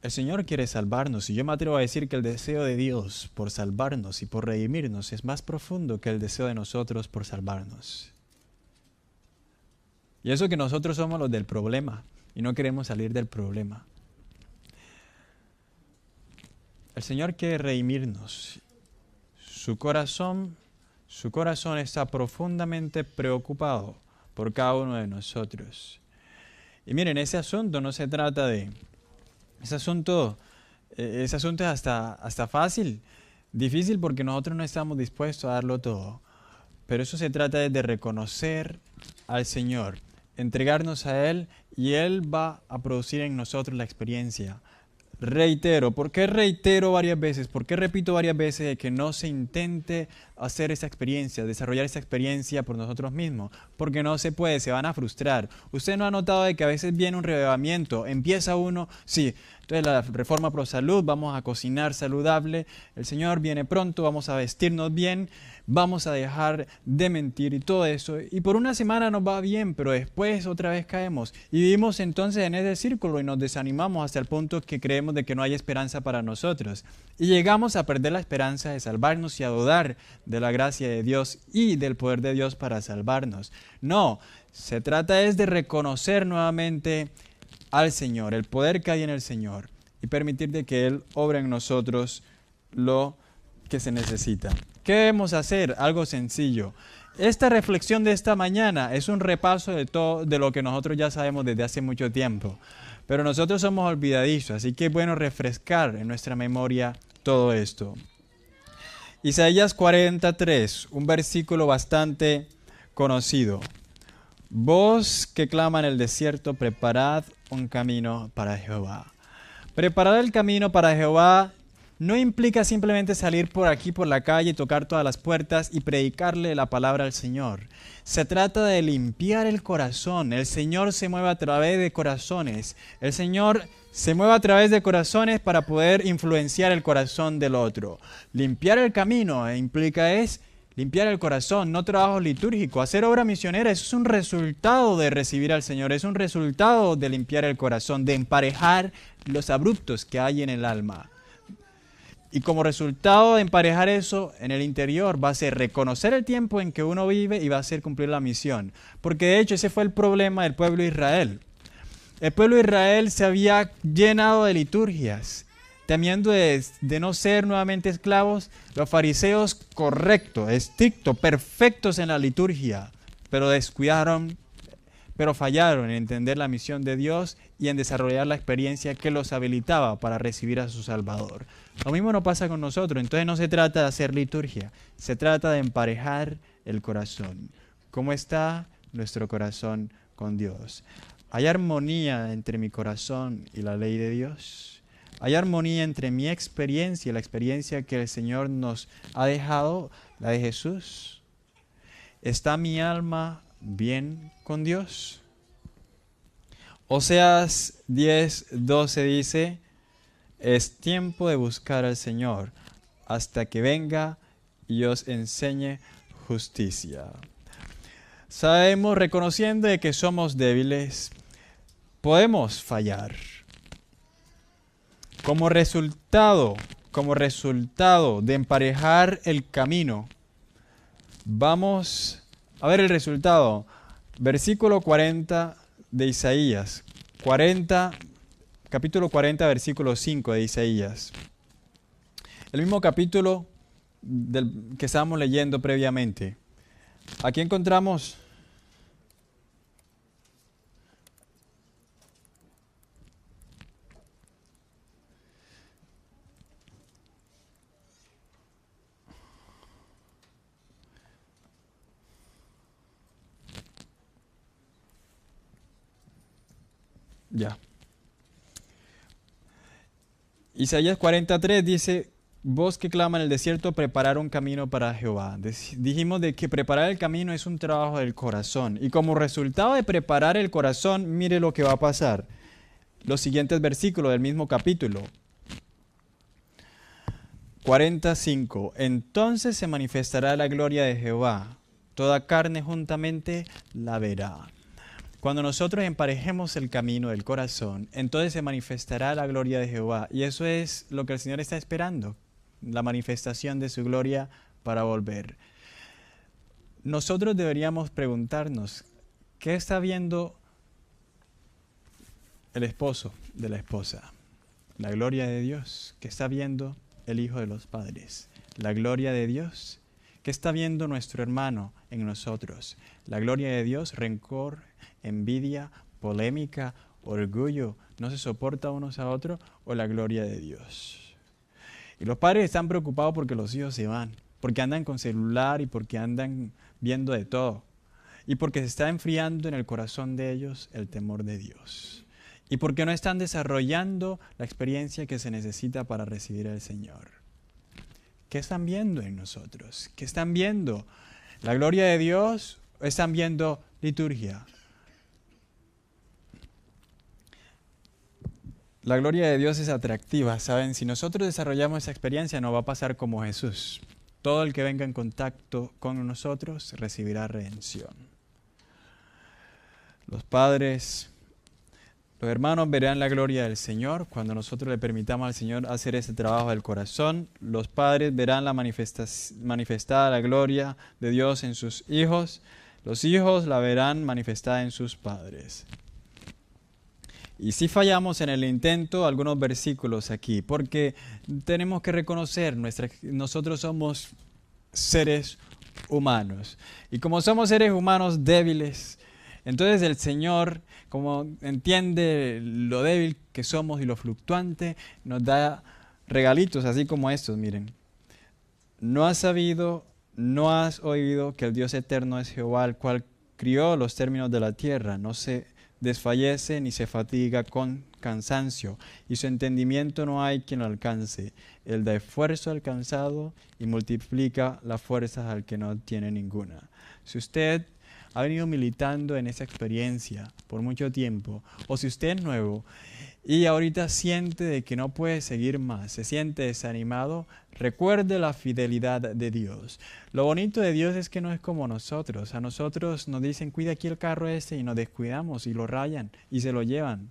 El Señor quiere salvarnos, y yo me atrevo a decir que el deseo de Dios por salvarnos y por redimirnos es más profundo que el deseo de nosotros por salvarnos. Y eso que nosotros somos los del problema y no queremos salir del problema. El Señor quiere redimirnos. Su corazón está profundamente preocupado por cada uno de nosotros. Y miren, ese asunto no se trata de... Ese asunto es hasta fácil, difícil porque nosotros no estamos dispuestos a darlo todo. Pero eso se trata de reconocer al Señor, entregarnos a Él, y Él va a producir en nosotros la experiencia. Reitero, ¿por qué reitero varias veces? ¿Por qué repito varias veces de que no se intente hacer esa experiencia, desarrollar esa experiencia por nosotros mismos? Porque no se puede, se van a frustrar. ¿Usted no ha notado de que a veces viene un reavivamiento? Empieza uno, sí, entonces la Reforma Pro Salud, vamos a cocinar saludable, el Señor viene pronto, vamos a vestirnos bien, vamos a dejar de mentir y todo eso. Y por una semana nos va bien, pero después otra vez caemos. Y vivimos entonces en ese círculo y nos desanimamos hasta el punto que creemos de que no hay esperanza para nosotros. Y llegamos a perder la esperanza de salvarnos y a dudar de la gracia de Dios y del poder de Dios para salvarnos. No, se trata es de reconocer nuevamente al Señor, el poder que hay en el Señor, y permitir de que Él obre en nosotros lo que se necesita. ¿Qué debemos hacer? Algo sencillo. Esta reflexión de esta mañana es un repaso de todo de lo que nosotros ya sabemos desde hace mucho tiempo. Pero nosotros somos olvidadizos, así que es bueno refrescar en nuestra memoria todo esto. Isaías 43, un versículo bastante conocido. Voz que clama en el desierto, preparad un camino para Jehová. Preparar el camino para Jehová no implica simplemente salir por aquí por la calle, tocar todas las puertas y predicarle la palabra al Señor. Se trata de limpiar el corazón. El Señor se mueve a través de corazones. El Señor se mueve a través de corazones para poder influenciar el corazón del otro. Limpiar el camino implica limpiar el corazón, no trabajo litúrgico. Hacer obra misionera, eso es un resultado de recibir al Señor, es un resultado de limpiar el corazón, de emparejar los abruptos que hay en el alma. Y como resultado de emparejar eso en el interior va a ser reconocer el tiempo en que uno vive y va a ser cumplir la misión. Porque de hecho ese fue el problema del pueblo de Israel. El pueblo de Israel se había llenado de liturgias, temiendo de no ser nuevamente esclavos. Los fariseos correctos, estrictos, perfectos en la liturgia, pero descuidaron, pero fallaron en entender la misión de Dios y en desarrollar la experiencia que los habilitaba para recibir a su Salvador. Lo mismo no pasa con nosotros. Entonces no se trata de hacer liturgia, se trata de emparejar el corazón. ¿Cómo está nuestro corazón con Dios? ¿Hay armonía entre mi corazón y la ley de Dios? ¿Hay armonía entre mi experiencia y la experiencia que el Señor nos ha dejado, la de Jesús? ¿Está mi alma bien con Dios? Oseas 10:12 dice, Es tiempo de buscar al Señor hasta que venga y os enseñe justicia. Sabemos, reconociendo de que somos débiles, podemos fallar. Como resultado de emparejar el camino, vamos a ver el resultado. Versículo 40 de Isaías. Capítulo 40, versículo 5 de Isaías. El mismo capítulo que estábamos leyendo previamente. Aquí encontramos ya. Isaías 43 dice: voz que clama en el desierto, preparar un camino para Jehová. Dijimos de que preparar el camino es un trabajo del corazón. Y como resultado de preparar el corazón, mire lo que va a pasar. Los siguientes versículos del mismo capítulo. 45. Entonces se manifestará la gloria de Jehová. Toda carne juntamente la verá. Cuando nosotros emparejemos el camino del corazón, entonces se manifestará la gloria de Jehová. Y eso es lo que el Señor está esperando. La manifestación de su gloria para volver. Nosotros deberíamos preguntarnos, ¿qué está viendo el esposo de la esposa? La gloria de Dios. ¿Qué está viendo el Hijo de los Padres? La gloria de Dios. ¿Qué está viendo nuestro hermano en nosotros? La gloria de Dios, rencor, envidia, polémica, orgullo, no se soporta unos a otros, o la gloria de Dios. Y los padres están preocupados porque los hijos se van, porque andan con celular y porque andan viendo de todo. Y porque se está enfriando en el corazón de ellos el temor de Dios. Y porque no están desarrollando la experiencia que se necesita para recibir al Señor. ¿Qué están viendo en nosotros? ¿Qué están viendo? ¿La gloria de Dios o están viendo liturgia? La gloria de Dios es atractiva, ¿saben? Si nosotros desarrollamos esa experiencia, no va a pasar como Jesús. Todo el que venga en contacto con nosotros recibirá redención. Los padres, los hermanos verán la gloria del Señor cuando nosotros le permitamos al Señor hacer ese trabajo del corazón. Los padres verán la manifestada la gloria de Dios en sus hijos. Los hijos la verán manifestada en sus padres. Y si fallamos en el intento, algunos versículos aquí, porque tenemos que reconocer, nosotros somos seres humanos. Y como somos seres humanos débiles, entonces el Señor, como entiende lo débil que somos y lo fluctuante, nos da regalitos así como estos, miren. No has sabido, no has oído que el Dios eterno es Jehová, el cual crió los términos de la tierra, no se desfallece ni se fatiga con cansancio, y su entendimiento no hay quien lo alcance. Él da esfuerzo al cansado y multiplica las fuerzas al que no tiene ninguna. Si usted ha venido militando en esa experiencia por mucho tiempo, o si usted es nuevo y ahorita siente de que no puede seguir más, se siente desanimado, recuerde la fidelidad de Dios. Lo bonito de Dios es que no es como nosotros. A nosotros nos dicen, cuida aquí el carro y nos descuidamos y lo rayan y se lo llevan.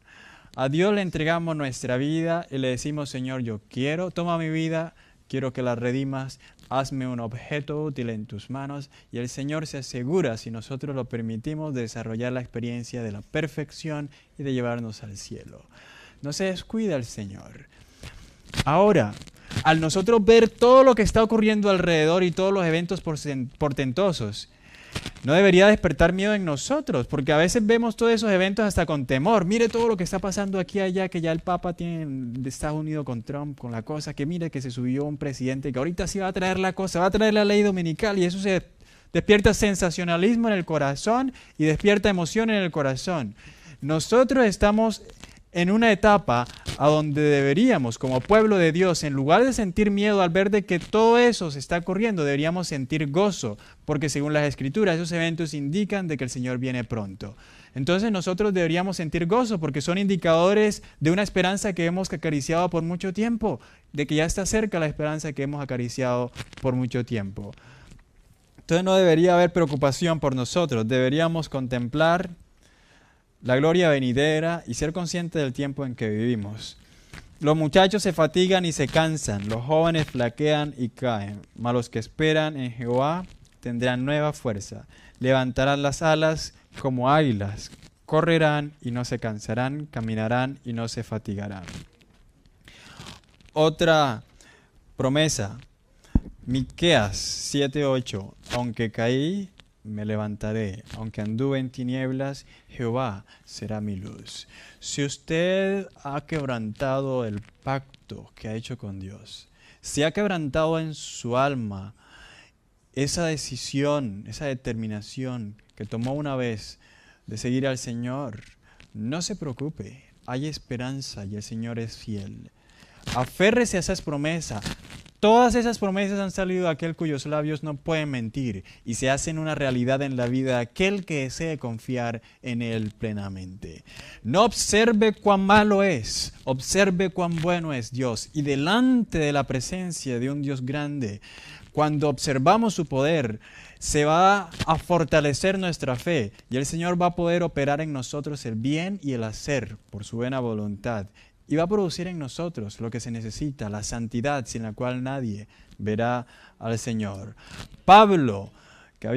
A Dios le entregamos nuestra vida y le decimos, Señor, yo quiero, toma mi vida, quiero que la redimas, hazme un objeto útil en tus manos. Y el Señor se asegura, si nosotros lo permitimos, de desarrollar la experiencia de la perfección y de llevarnos al cielo. No se descuida el Señor. Ahora, al nosotros ver todo lo que está ocurriendo alrededor y todos los eventos portentosos, no debería despertar miedo en nosotros, porque a veces vemos todos esos eventos hasta con temor. Mire todo lo que está pasando aquí y allá, que ya el Papa está unido con Trump, con la cosa, que mire que se subió un presidente, que ahorita sí va a traer la cosa, va a traer la ley dominical, y eso se despierta sensacionalismo en el corazón y despierta emoción en el corazón. Nosotros estamos en una etapa a donde deberíamos, como pueblo de Dios, en lugar de sentir miedo al ver de que todo eso se está corriendo, deberíamos sentir gozo, porque según las Escrituras, esos eventos indican de que el Señor viene pronto. Entonces nosotros deberíamos sentir gozo, porque son indicadores de una esperanza que hemos acariciado por mucho tiempo, de que ya está cerca la esperanza que hemos acariciado por mucho tiempo. Entonces no debería haber preocupación por nosotros, deberíamos contemplar la gloria venidera y ser conscientes del tiempo en que vivimos. Los muchachos se fatigan y se cansan, los jóvenes flaquean y caen, mas los que esperan en Jehová tendrán nueva fuerza, levantarán las alas como águilas, correrán y no se cansarán, caminarán y no se fatigarán. Otra promesa, Miqueas 7:8, aunque caí, me levantaré, aunque anduve en tinieblas, Jehová será mi luz. Si usted ha quebrantado el pacto que ha hecho con Dios, si ha quebrantado en su alma esa decisión, esa determinación que tomó una vez de seguir al Señor, no se preocupe, hay esperanza y el Señor es fiel. Aférrese a esas promesas. Todas esas promesas han salido de aquel cuyos labios no pueden mentir y se hacen una realidad en la vida de aquel que desee confiar en Él plenamente. No observe cuán malo es, observe cuán bueno es Dios. Y delante de la presencia de un Dios grande, cuando observamos su poder, se va a fortalecer nuestra fe y el Señor va a poder operar en nosotros el bien y el hacer por su buena voluntad. Y va a producir en nosotros lo que se necesita, la santidad sin la cual nadie verá al Señor. Pablo, que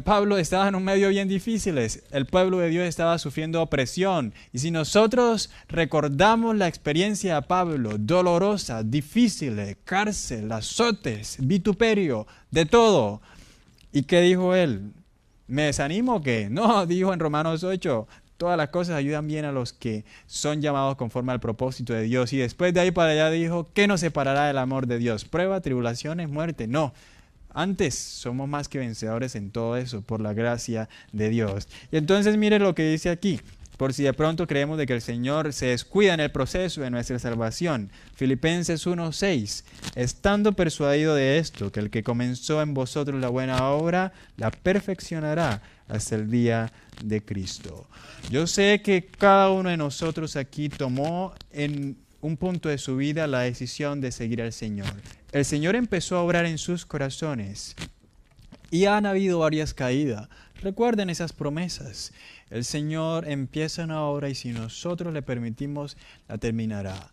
Pablo estaba en un medio bien difícil, el pueblo de Dios estaba sufriendo opresión. Y si nosotros recordamos la experiencia de Pablo, dolorosa, difícil, cárcel, azotes, vituperio, de todo. ¿Y qué dijo él? ¿Me desanimo o qué? No, dijo en Romanos 8, todas las cosas ayudan bien a los que son llamados conforme al propósito de Dios. Y después de ahí para allá dijo, ¿qué nos separará del amor de Dios? ¿Prueba, tribulaciones, muerte? No. Antes somos más que vencedores en todo eso por la gracia de Dios. Y entonces mire lo que dice aquí. Por si de pronto creemos de que el Señor se descuida en el proceso de nuestra salvación. Filipenses 1:6. Estando persuadido de esto, que el que comenzó en vosotros la buena obra, la perfeccionará hasta el día de Cristo. Yo sé que cada uno de nosotros aquí tomó en un punto de su vida la decisión de seguir al Señor. El Señor empezó a obrar en sus corazones y han habido varias caídas. Recuerden esas promesas. El Señor empieza una obra y si nosotros le permitimos, la terminará.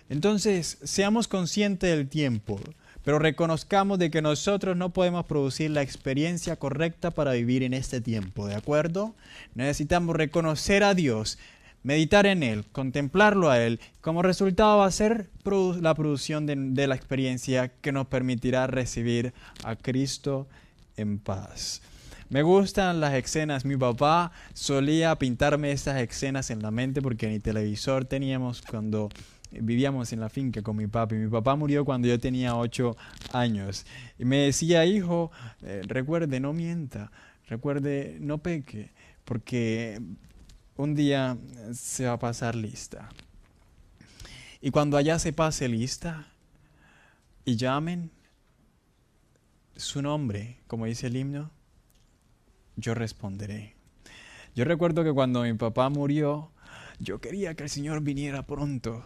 Entonces, seamos conscientes del tiempo, pero reconozcamos de que nosotros no podemos producir la experiencia correcta para vivir en este tiempo, ¿de acuerdo? Necesitamos reconocer a Dios, meditar en Él, contemplarlo a Él. Como resultado va a ser la producción de la experiencia que nos permitirá recibir a Cristo en paz. Me gustan las escenas. Mi papá solía pintarme estas escenas en la mente porque ni televisor teníamos cuando vivíamos en la finca con mi papi. Mi papá murió cuando yo tenía 8 años. Y me decía, hijo, recuerde, no mienta, recuerde, no peque, porque un día se va a pasar lista. Y cuando allá se pase lista y llamen su nombre, como dice el himno, yo responderé. Yo recuerdo que cuando mi papá murió, yo quería que el Señor viniera pronto,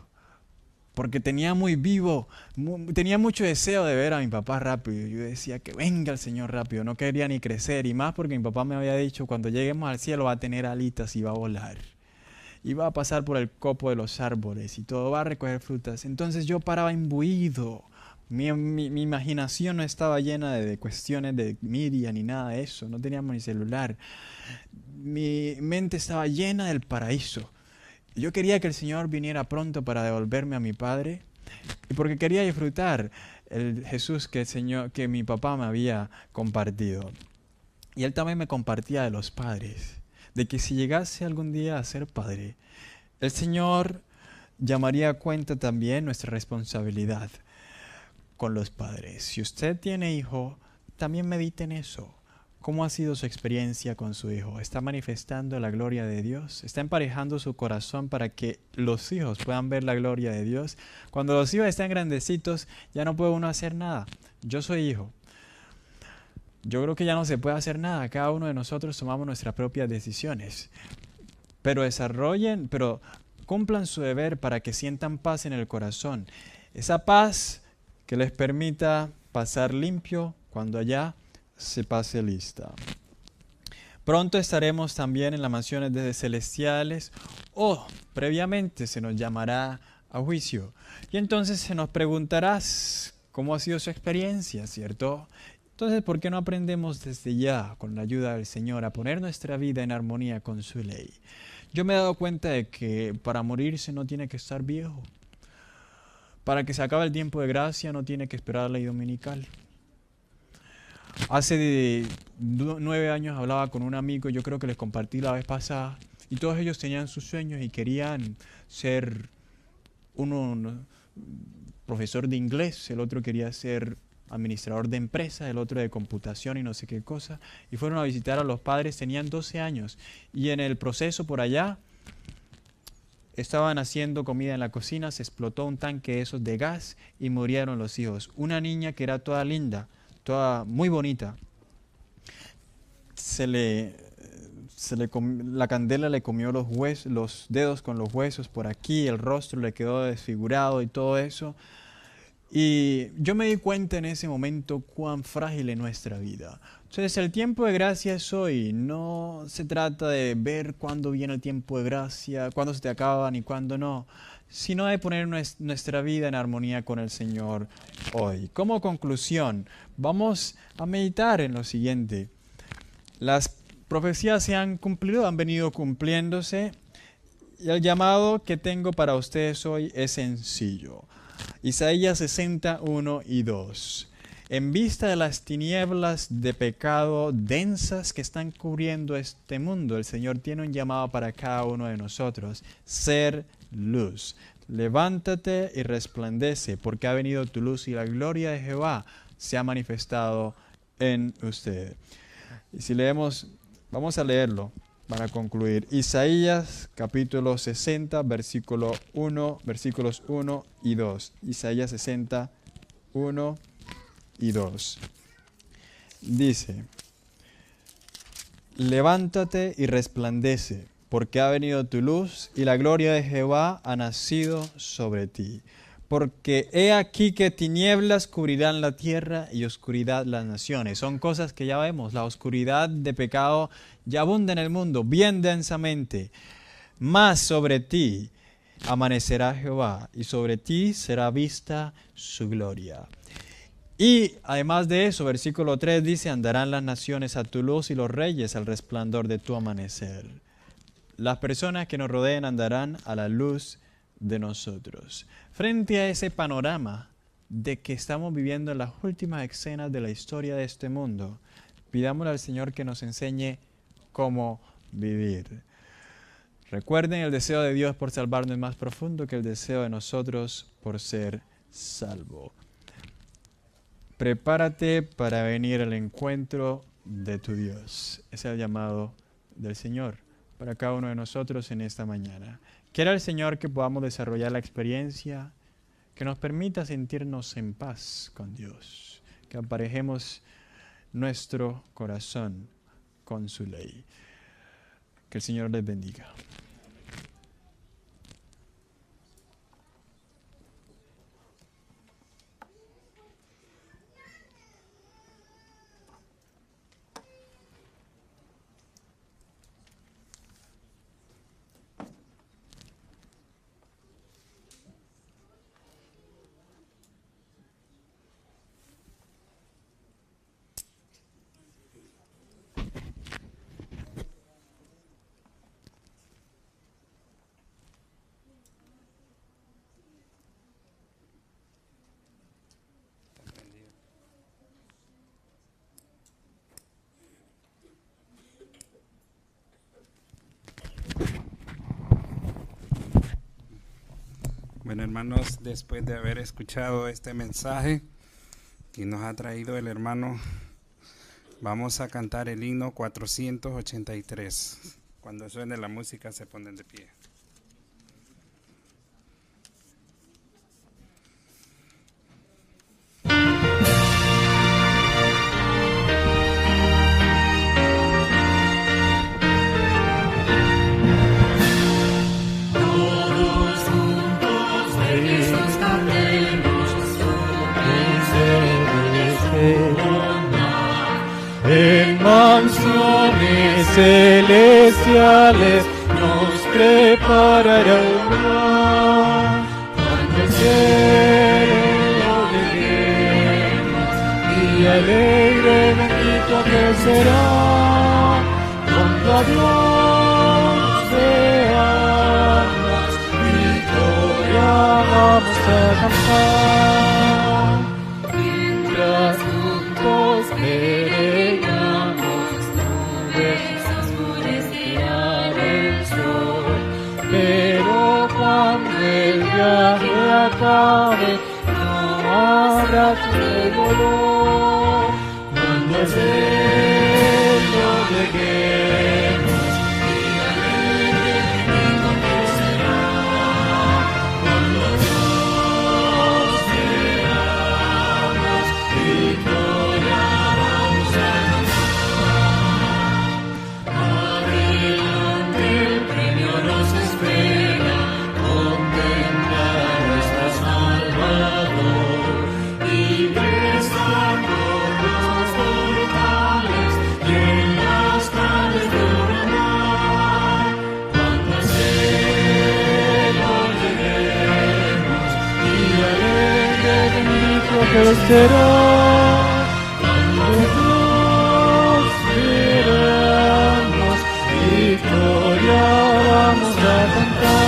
porque tenía mucho deseo de ver a mi papá rápido. Yo decía que venga el Señor rápido, no quería ni crecer, y más porque mi papá me había dicho, cuando lleguemos al cielo va a tener alitas y va a volar. Y va a pasar por el copo de los árboles y todo, va a recoger frutas. Entonces yo paraba imbuido. Mi imaginación no estaba llena de cuestiones de media ni nada de eso. No teníamos ni celular. Mi mente estaba llena del paraíso. Yo quería que el Señor viniera pronto para devolverme a mi Padre. Y porque quería disfrutar el Jesús que mi papá me había compartido. Y Él también me compartía de los padres. De que si llegase algún día a ser padre, el Señor llamaría a cuenta también nuestra responsabilidad con los padres. Si usted tiene hijo, también medite en eso. ¿Cómo ha sido su experiencia con su hijo? ¿Está manifestando la gloria de Dios? ¿Está emparejando su corazón para que los hijos puedan ver la gloria de Dios? Cuando los hijos están grandecitos, ya no puede uno hacer nada. Yo soy hijo. Yo creo que ya no se puede hacer nada. Cada uno de nosotros tomamos nuestras propias decisiones. Pero cumplan su deber para que sientan paz en el corazón. Esa paz que les permita pasar limpio cuando allá se pase lista. Pronto estaremos también en las mansiones celestiales o previamente se nos llamará a juicio. Y entonces se nos preguntará cómo ha sido su experiencia, ¿cierto? Entonces, ¿por qué no aprendemos desde ya, con la ayuda del Señor, a poner nuestra vida en armonía con su ley? Yo me he dado cuenta de que para morirse no tiene que estar viejo. Para que se acabe el tiempo de gracia no tiene que esperar la ley dominical. Hace 9 años hablaba con un amigo, yo creo que les compartí la vez pasada, y todos ellos tenían sus sueños y querían ser uno profesor de inglés, el otro quería ser administrador de empresas, el otro de computación y no sé qué cosa, y fueron a visitar a los padres, tenían 12 años, y en el proceso por allá estaban haciendo comida en la cocina, se explotó un tanque de esos de gas y murieron los hijos. Una niña que era toda linda, toda muy bonita, la candela le comió los dedos con los huesos por aquí, el rostro le quedó desfigurado y todo eso. Y yo me di cuenta en ese momento cuán frágil es nuestra vida. Entonces el tiempo de gracia es hoy. No se trata de ver cuándo viene el tiempo de gracia, cuándo se te acaba ni cuándo no, sino de poner nuestra vida en armonía con el Señor hoy. Como conclusión, vamos a meditar en lo siguiente. Las profecías se han cumplido, han venido cumpliéndose, y el llamado que tengo para ustedes hoy es sencillo. Isaías 61 y 2. En vista de las tinieblas de pecado densas que están cubriendo este mundo, el Señor tiene un llamado para cada uno de nosotros: ser luz. Levántate y resplandece, porque ha venido tu luz y la gloria de Jehová se ha manifestado en usted. Y si leemos, vamos a leerlo para concluir. Isaías capítulo 60, versículos 1 y 2. Isaías 60, 1 y 2. Dice: levántate y resplandece, porque ha venido tu luz y la gloria de Jehová ha nacido sobre ti. Porque he aquí que tinieblas cubrirán la tierra y oscuridad las naciones. Son cosas que ya vemos. La oscuridad de pecado ya abunda en el mundo, bien densamente. Mas sobre ti amanecerá Jehová, y sobre ti será vista su gloria. Y además de eso, versículo 3 dice: andarán las naciones a tu luz y los reyes al resplandor de tu amanecer. Las personas que nos rodean andarán a la luz de nosotros. Frente a ese panorama de que estamos viviendo en las últimas escenas de la historia de este mundo, pidámosle al Señor que nos enseñe cómo vivir. Recuerden, el deseo de Dios por salvarnos es más profundo que el deseo de nosotros por ser salvo. Prepárate para venir al encuentro de tu Dios. Ese es el llamado del Señor para cada uno de nosotros en esta mañana. Quiera el Señor que podamos desarrollar la experiencia que nos permita sentirnos en paz con Dios, que aparejemos nuestro corazón con su ley. Que el Señor les bendiga. Bueno, hermanos, después de haber escuchado este mensaje que nos ha traído el hermano Vamos a cantar el himno 483. Cuando suene la música se ponen de pie. En mansiones celestiales nos preparará un lugar. Cuando el cielo lleguemos y alegre bendito que será, cuando a Dios veamos, victoria vamos a cantar. Mientras juntos peregrinamos, nubes oscurecerán el sol, pero cuando el viaje acabe, no habrá dolor. Cuando el cielo lleguemos y alegre bendito que será, cuando Dios veamos, victoria vamos a cantar. Adelante el premio nos espera, contemplar a nuestro Salvador, ingresando los portales y en las calles de una mar. Cuando al cielo lleguemos y alegre bendito que será, cuando Dios veremos, victoria vamos a cantar.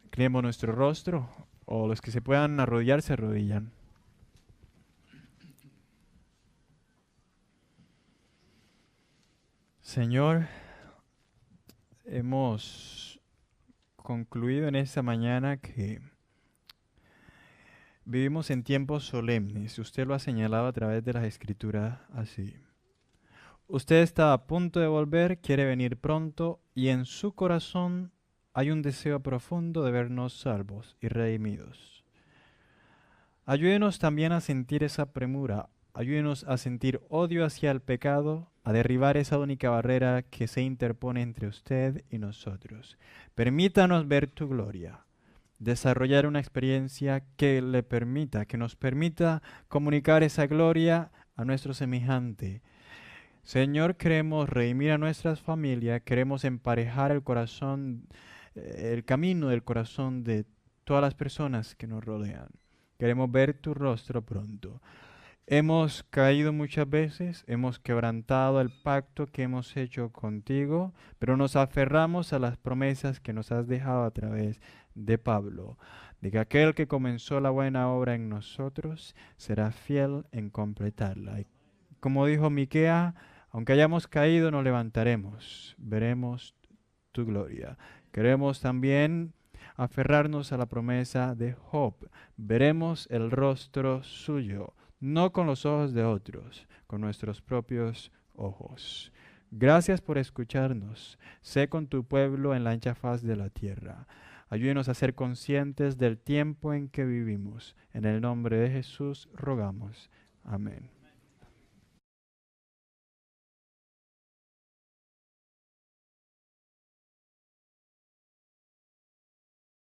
Inclinemos nuestro rostro, o los que se puedan arrodillar, se arrodillan. Señor, hemos concluido en esta mañana que vivimos en tiempos solemnes. Usted lo ha señalado a través de las Escrituras así. Usted está a punto de volver, quiere venir pronto, y en su corazón hay un deseo profundo de vernos salvos y redimidos. Ayúdenos también a sentir esa premura, ayúdenos a sentir odio hacia el pecado, a derribar esa única barrera que se interpone entre usted y nosotros. Permítanos ver tu gloria, desarrollar una experiencia que le permita, que nos permita comunicar esa gloria a nuestro semejante. Señor, queremos redimir a nuestras familias, queremos emparejar el corazón, el camino del corazón de todas las personas que nos rodean. Queremos ver tu rostro pronto. Hemos caído muchas veces, hemos quebrantado el pacto que hemos hecho contigo, pero nos aferramos a las promesas que nos has dejado a través de Pablo, de que aquel que comenzó la buena obra en nosotros será fiel en completarla. Y como dijo Miquea, aunque hayamos caído, nos levantaremos, veremos tu gloria. Queremos también aferrarnos a la promesa de Job. Veremos el rostro suyo, no con los ojos de otros, con nuestros propios ojos. Gracias por escucharnos. Sé con tu pueblo en la ancha faz de la tierra. Ayúdenos a ser conscientes del tiempo en que vivimos. En el nombre de Jesús rogamos. Amén.